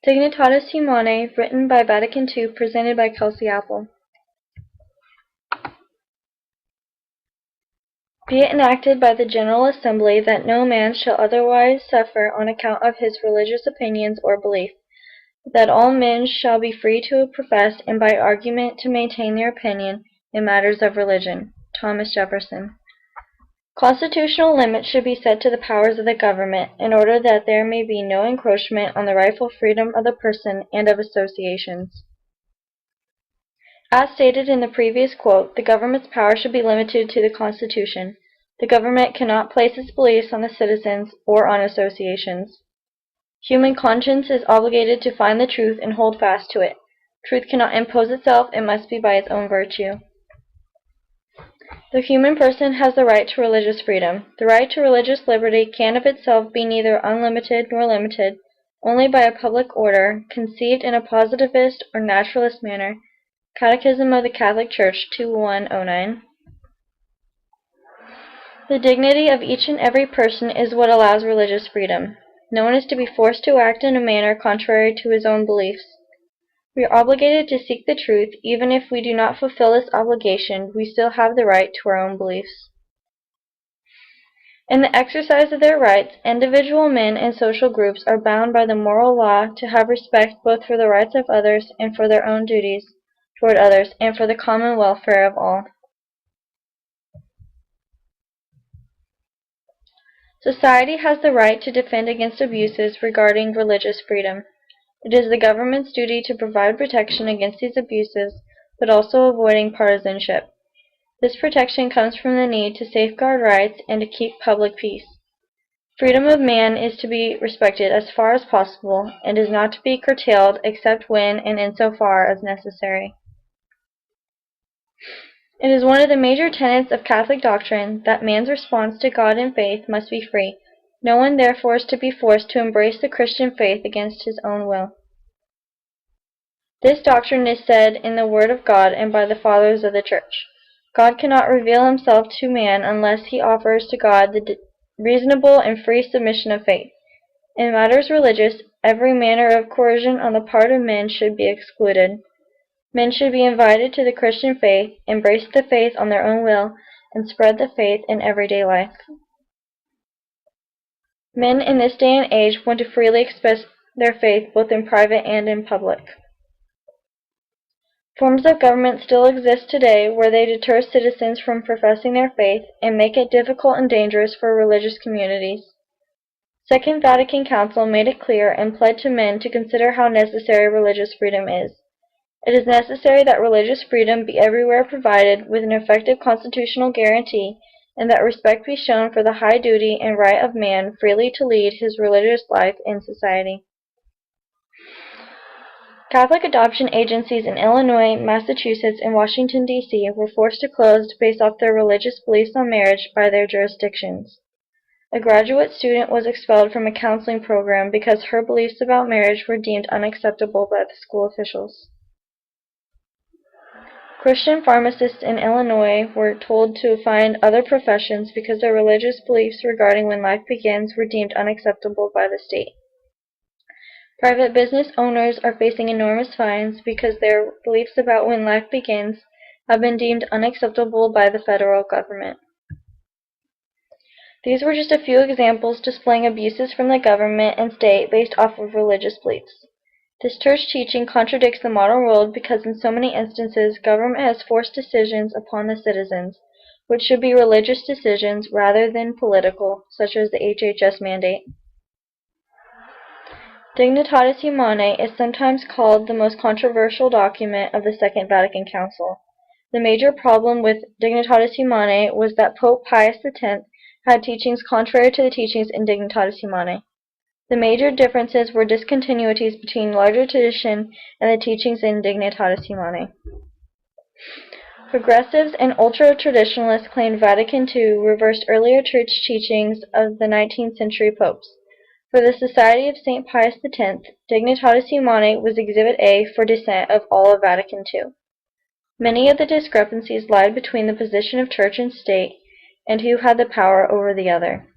Dignitatis Humanae, written by Vatican II, presented by Kelsey, Appl. Be it enacted by the General Assembly that no man shall otherwise suffer on account of his religious opinions or belief, that all men shall be free to profess and by argument to maintain their opinion in matters of religion. Thomas Jefferson. Constitutional limits should be set to the powers of the government in order that there may be no encroachment on the rightful freedom of the person and of associations. As stated in the previous quote, the government's power should be limited to the Constitution. The government cannot place its beliefs on the citizens or on associations. Human conscience is obligated to find the truth and hold fast to it. Truth cannot impose itself, it must be by its own virtue. The human person has the right to religious freedom. The right to religious liberty can of itself be neither unlimited nor limited, only by a public order, conceived in a positivist or naturalist manner. Catechism of the Catholic Church 2109. The dignity of each and every person is what allows religious freedom. No one is to be forced to act in a manner contrary to his own beliefs. We are obligated to seek the truth. Even if we do not fulfill this obligation, we still have the right to our own beliefs. In the exercise of their rights, individual men and social groups are bound by the moral law to have respect both for the rights of others and for their own duties toward others, and for the common welfare of all. Society has the right to defend against abuses regarding religious freedom. It is the government's duty to provide protection against these abuses, but also avoiding partisanship. This protection comes from the need to safeguard rights and to keep public peace. Freedom of man is to be respected as far as possible, and is not to be curtailed except when and insofar as necessary. It is one of the major tenets of Catholic doctrine that man's response to God in faith must be free. No one therefore is to be forced to embrace the Christian faith against his own will. This doctrine is said in the Word of God and by the Fathers of the Church. God cannot reveal himself to man unless he offers to God the reasonable and free submission of faith. In matters religious, every manner of coercion on the part of men should be excluded. Men should be invited to the Christian faith, embrace the faith on their own will, and spread the faith in everyday life. Men in this day and age want to freely express their faith both in private and in public. Forms of government still exist today where they deter citizens from professing their faith and make it difficult and dangerous for religious communities. Second Vatican Council made it clear and pled to men to consider how necessary religious freedom is. It is necessary that religious freedom be everywhere provided with an effective constitutional guarantee, and that respect be shown for the high duty and right of man freely to lead his religious life in society. Catholic adoption agencies in Illinois, Massachusetts, and Washington, D.C. were forced to close based off their religious beliefs on marriage by their jurisdictions. A graduate student was expelled from a counseling program because her beliefs about marriage were deemed unacceptable by the school officials. Christian pharmacists in Illinois were told to find other professions because their religious beliefs regarding when life begins were deemed unacceptable by the state. Private business owners are facing enormous fines because their beliefs about when life begins have been deemed unacceptable by the federal government. These were just a few examples displaying abuses from the government and state based off of religious beliefs. This church teaching contradicts the modern world because in so many instances government has forced decisions upon the citizens, which should be religious decisions rather than political, such as the HHS mandate. Dignitatis Humanae is sometimes called the most controversial document of the Second Vatican Council. The major problem with Dignitatis Humanae was that Pope Pius X had teachings contrary to the teachings in Dignitatis Humanae. The major differences were discontinuities between larger tradition and the teachings in Dignitatis Humanae. Progressives and ultra-traditionalists claimed Vatican II reversed earlier church teachings of the 19th century popes. For the Society of St. Pius X, Dignitatis Humanae was Exhibit A for dissent of all of Vatican II. Many of the discrepancies lied between the position of church and state, and who had the power over the other.